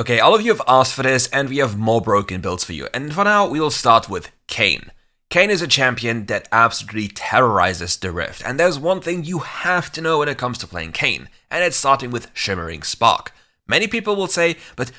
Okay, all of you have asked for this, and we have more broken builds for you. And for now, we will start with Kayn. Kayn is a champion that absolutely terrorizes the Rift, and there's one thing you have to know when it comes to playing Kayn, and it's starting with Shimmering Spark. Many people will say, but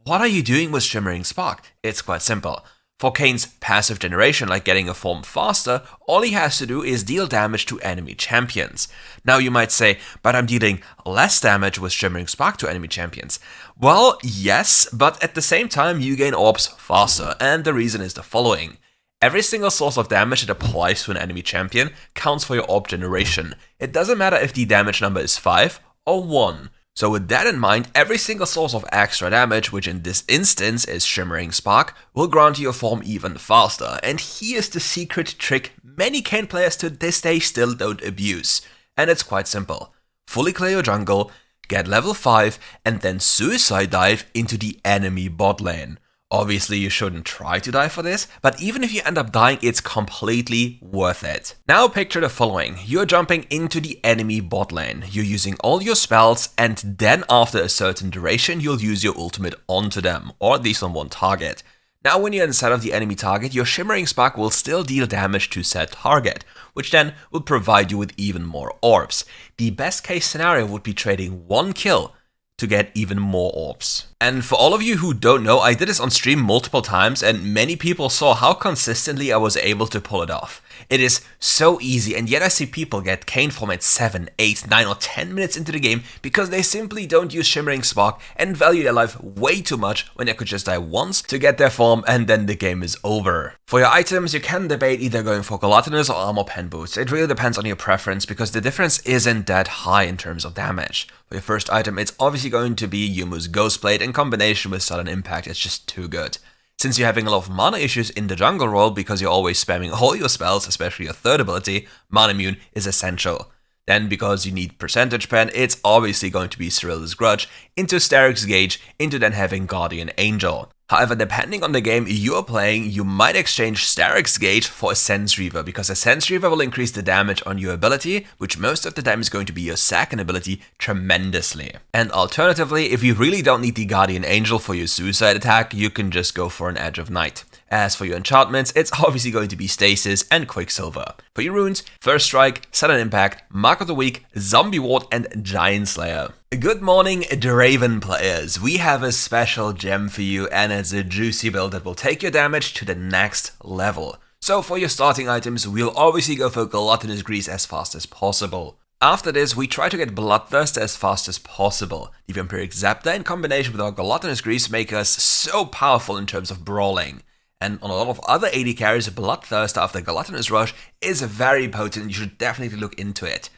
what are you doing with Shimmering Spark? It's quite simple. For Kayn's passive generation, like getting a form faster, all he has to do is deal damage to enemy champions. Now you might say, but I'm dealing less damage with Shimmering Spark to enemy champions. Well, yes, but at the same time you gain orbs faster, and the reason is the following. Every single source of damage that applies to an enemy champion counts for your orb generation. It doesn't matter if the damage number is 5 or 1. So with that in mind, every single source of extra damage, which in this instance is Shimmering Spark, will grant you a form even faster. And here's the secret trick many Kayn players to this day still don't abuse. And it's quite simple. Fully clear your jungle, get level 5, and then suicide dive into the enemy bot lane. Obviously, you shouldn't try to die for this, but even if you end up dying, it's completely worth it. Now picture the following. You're jumping into the enemy bot lane. You're using all your spells, and then after a certain duration, you'll use your ultimate onto them, or at least on one target. Now when you're inside of the enemy target, your Shimmering Spark will still deal damage to said target, which then will provide you with even more orbs. The best case scenario would be trading 1 kill to get even more orbs. And for all of you who don't know, I did this on stream multiple times and many people saw how consistently I was able to pull it off. It is so easy, and yet I see people get Kayn form at 7, 8, 9 or 10 minutes into the game because they simply don't use Shimmering Spark and value their life way too much when they could just die once to get their form and then the game is over. For your items, you can debate either going for Gluttonous or Armor Pen Boots. It really depends on your preference because the difference isn't that high in terms of damage. For your first item, it's obviously going to be Yumu's Ghostblade in combination with Sudden Impact. It's just too good. Since you're having a lot of mana issues in the jungle role because you're always spamming all your spells, especially your third ability, Mana Immune is essential. Then because you need Percentage Pen, it's obviously going to be Cyril's Grudge, into Starrick's Gauge, into then having Guardian Angel. However, depending on the game you're playing, you might exchange Starrick's Gauge for a Sense Reaver, because a Sense Reaver will increase the damage on your ability, which most of the time is going to be your second ability, tremendously. And alternatively, if you really don't need the Guardian Angel for your suicide attack, you can just go for an Edge of Night. As for your enchantments, it's obviously going to be Stasis and Quicksilver. For your runes, First Strike, Sudden Impact, Mark of the Week, Zombie Ward and Giant Slayer. Good morning, Draven players. We have a special gem for you, and it's a juicy build that will take your damage to the next level. So for your starting items, we'll obviously go for Gluttonous Grease as fast as possible. After this, we try to get Bloodthirst as fast as possible. The Vampiric Zepter in combination with our Gluttonous Grease make us so powerful in terms of brawling. And on a lot of other AD carries, Bloodthirst after Gluttonous Rush is very potent. You should definitely look into it.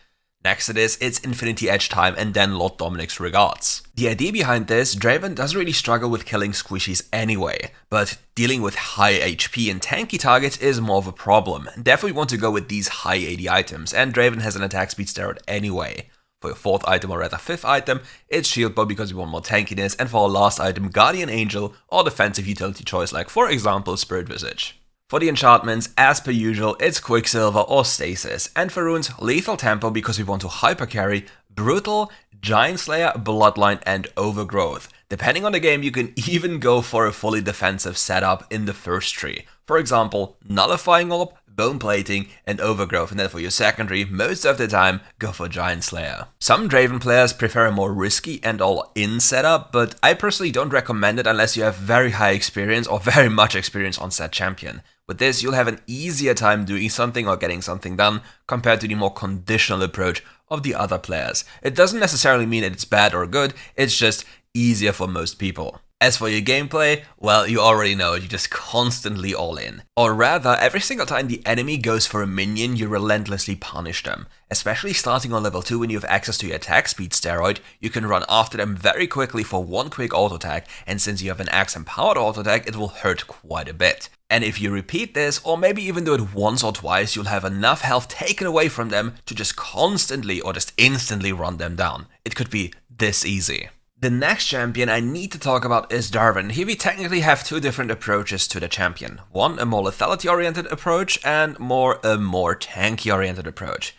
Next to this, it's Infinity Edge time and then Lord Dominic's regards. The idea behind this, Draven doesn't really struggle with killing squishies anyway, but dealing with high HP and tanky targets is more of a problem. Definitely want to go with these high AD items, and Draven has an attack speed steroid anyway. For your fourth item, or rather fifth item, it's Shield Bow because we want more tankiness, and for our last item, Guardian Angel or defensive utility choice like for example Spirit Visage. For the enchantments, as per usual, it's Quicksilver or Stasis, and for runes, Lethal Tempo because we want to hypercarry, Brutal, Giant Slayer, Bloodline and Overgrowth. Depending on the game, you can even go for a fully defensive setup in the first tree. For example, Nullifying Orb, Bone Plating and Overgrowth, and then for your secondary, most of the time, go for Giant Slayer. Some Draven players prefer a more risky and all-in setup, but I personally don't recommend it unless you have very high experience or very much experience on said champion. With this, you'll have an easier time doing something or getting something done compared to the more conditional approach of the other players. It doesn't necessarily mean that it's bad or good, it's just easier for most people. As for your gameplay, well, you already know it, you just constantly all in. Or rather, every single time the enemy goes for a minion, you relentlessly punish them. Especially starting on level 2 when you have access to your attack speed steroid, you can run after them very quickly for one quick auto attack, and since you have an axe empowered auto attack, it will hurt quite a bit. And if you repeat this, or maybe even do it once or twice, you'll have enough health taken away from them to just constantly or just instantly run them down. It could be this easy. The next champion I need to talk about is Jarvan. Here we technically have two different approaches to the champion. One, a more lethality oriented approach, and a more tanky oriented approach.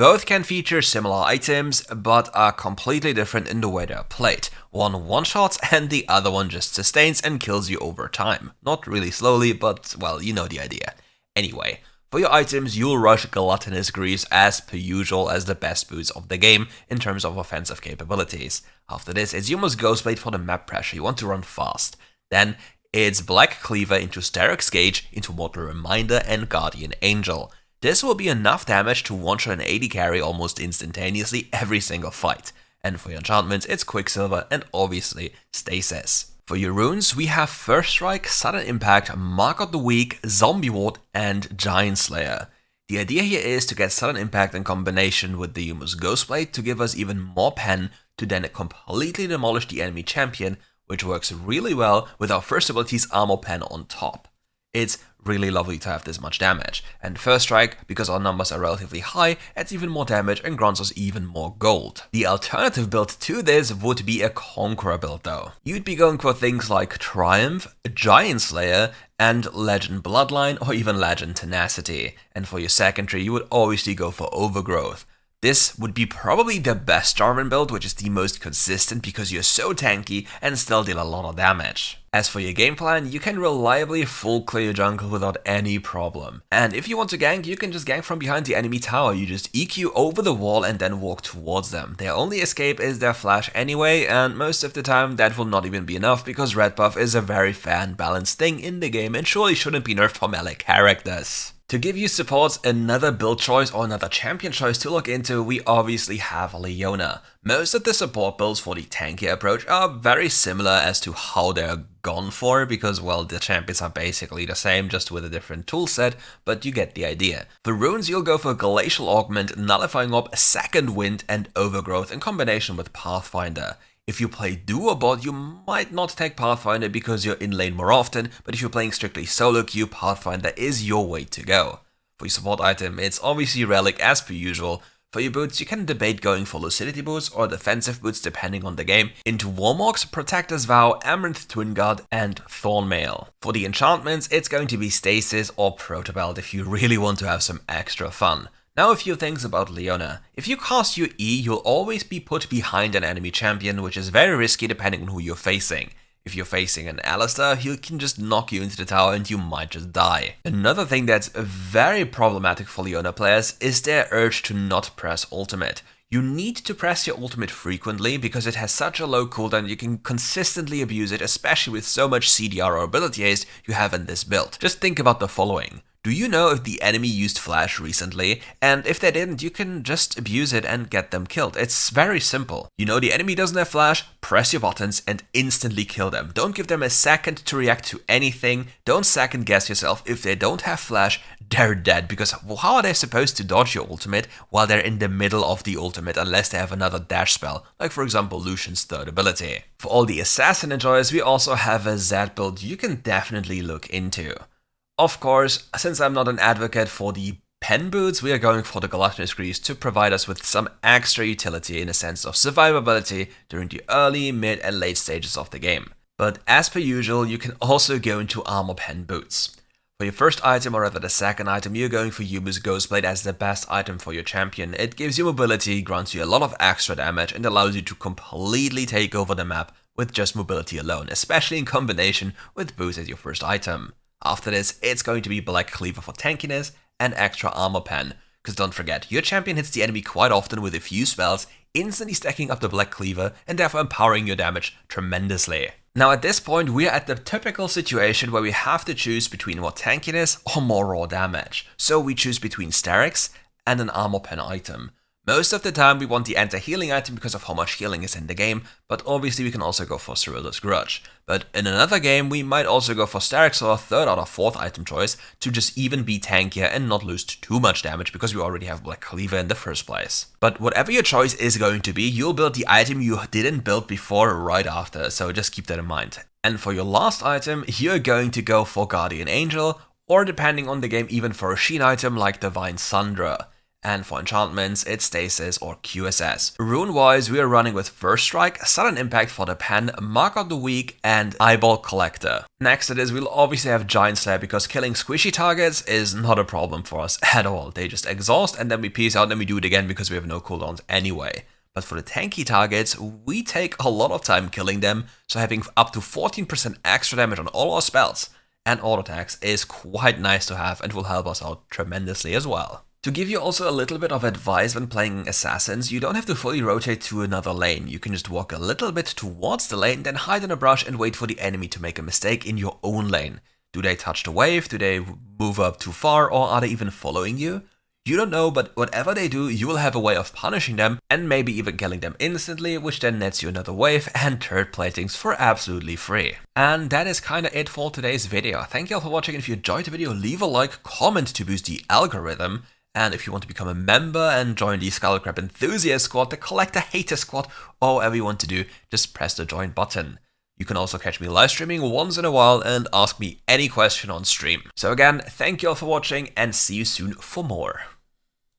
Both can feature similar items, but are completely different in the way they are played. One one-shots and the other one just sustains and kills you over time. Not really slowly, but well, you know the idea. Anyway, for your items, you'll rush Gluttonous Greaves as per usual as the best boots of the game in terms of offensive capabilities. After this, it's Yumo's Ghostblade for the map pressure, you want to run fast. Then, it's Black Cleaver into Steric's Gauge, into Mortal Reminder and Guardian Angel. This will be enough damage to one-shot an AD carry almost instantaneously every single fight. And for your enchantments, it's Quicksilver and obviously Stasis. For your runes, we have First Strike, Sudden Impact, Mark of the Weak, Zombie Ward, and Giant Slayer. The idea here is to get Sudden Impact in combination with the Yumo's Ghostblade to give us even more pen to then completely demolish the enemy champion, which works really well with our first ability's Armor Pen on top. It's really lovely to have this much damage, and First Strike, because our numbers are relatively high, adds even more damage and grants us even more gold. The alternative build to this would be a Conqueror build though. You'd be going for things like Triumph, Giant Slayer, and Legend Bloodline, or even Legend Tenacity. And for your secondary, you would obviously go for Overgrowth. This would be probably the best Jarvan build, which is the most consistent because you're so tanky and still deal a lot of damage. As for your game plan, you can reliably full clear your jungle without any problem. And if you want to gank, you can just gank from behind the enemy tower. You just EQ over the wall and then walk towards them. Their only escape is their flash anyway, and most of the time that will not even be enough because red buff is a very fair and balanced thing in the game and surely shouldn't be nerfed for melee characters. To give you supports another build choice or another champion choice to look into, we obviously have Leona. Most of the support builds for the tanky approach are very similar as to how they're gone for, because well, the champions are basically the same, just with a different toolset, but you get the idea. For runes, you'll go for Glacial Augment, Nullifying Orb, Second Wind, and Overgrowth in combination with Pathfinder. If you play duo bot, you might not take Pathfinder because you're in lane more often, but if you're playing strictly solo queue, Pathfinder is your way to go. For your support item, it's obviously Relic as per usual. For your boots, you can debate going for Lucidity boots or defensive boots depending on the game, into Warmorks, Protector's Vow, Amaranth Twin Guard, and Thornmail. For the enchantments, it's going to be Stasis or Protobelt if you really want to have some extra fun. Now a few things about Leona. If you cast your E, you'll always be put behind an enemy champion, which is very risky depending on who you're facing. If you're facing an Alistar, he can just knock you into the tower and you might just die. Another thing that's very problematic for Leona players is their urge to not press ultimate. You need to press your ultimate frequently because it has such a low cooldown you can consistently abuse it, especially with so much CDR or ability haste you have in this build. Just think about the following. Do you know if the enemy used flash recently? And if they didn't, you can just abuse it and get them killed. It's very simple. You know the enemy doesn't have flash, press your buttons and instantly kill them. Don't give them a second to react to anything. Don't second guess yourself. If they don't have flash, they're dead, because how are they supposed to dodge your ultimate while they're in the middle of the ultimate unless they have another dash spell, like for example Lucian's third ability. For all the assassin enjoyers, we also have a Z build you can definitely look into. Of course, since I'm not an advocate for the pen boots, we are going for the Gluttonous Greaves to provide us with some extra utility in a sense of survivability during the early, mid and late stages of the game. But as per usual, you can also go into armor pen boots. For your first item, or rather the second item, you're going for Yumo's Ghostblade as the best item for your champion. It gives you mobility, grants you a lot of extra damage and allows you to completely take over the map with just mobility alone, especially in combination with boots as your first item. After this, it's going to be Black Cleaver for tankiness and extra armor pen, because don't forget, your champion hits the enemy quite often with a few spells, instantly stacking up the Black Cleaver and therefore empowering your damage tremendously. Now at this point, we are at the typical situation where we have to choose between more tankiness or more raw damage. So we choose between Steric's and an armor pen item. Most of the time we want the anti-healing item because of how much healing is in the game, but obviously we can also go for Cyril's Grudge. But in another game we might also go for Steric's or third or fourth item choice to just even be tankier and not lose too much damage because we already have Black Cleaver in the first place. But whatever your choice is going to be, you'll build the item you didn't build before right after, so just keep that in mind. And for your last item, you're going to go for Guardian Angel, or depending on the game even for a Sheen item like Divine Sundra. And for enchantments, it's Stasis or QSS. Rune-wise, we are running with First Strike, Sudden Impact for the Pen, Mark of the Week, and Eyeball Collector. Next it is, we'll obviously have Giant Slayer because killing squishy targets is not a problem for us at all. They just exhaust and then we peace out and then we do it again because we have no cooldowns anyway. But for the tanky targets, we take a lot of time killing them, so having up to 14% extra damage on all our spells and auto attacks is quite nice to have and will help us out tremendously as well. To give you also a little bit of advice when playing assassins, you don't have to fully rotate to another lane. You can just walk a little bit towards the lane, then hide in a brush and wait for the enemy to make a mistake in your own lane. Do they touch the wave? Do they move up too far? Or are they even following you? You don't know, but whatever they do, you will have a way of punishing them and maybe even killing them instantly, which then nets you another wave and turret platings for absolutely free. And that is kinda it for today's video. Thank you all for watching. If you enjoyed the video, leave a like, comment to boost the algorithm. And if you want to become a member and join the Skullcrab Enthusiast Squad, the Collector Hater Squad, or whatever you want to do, just press the join button. You can also catch me live streaming once in a while and ask me any question on stream. So again, thank you all for watching and see you soon for more.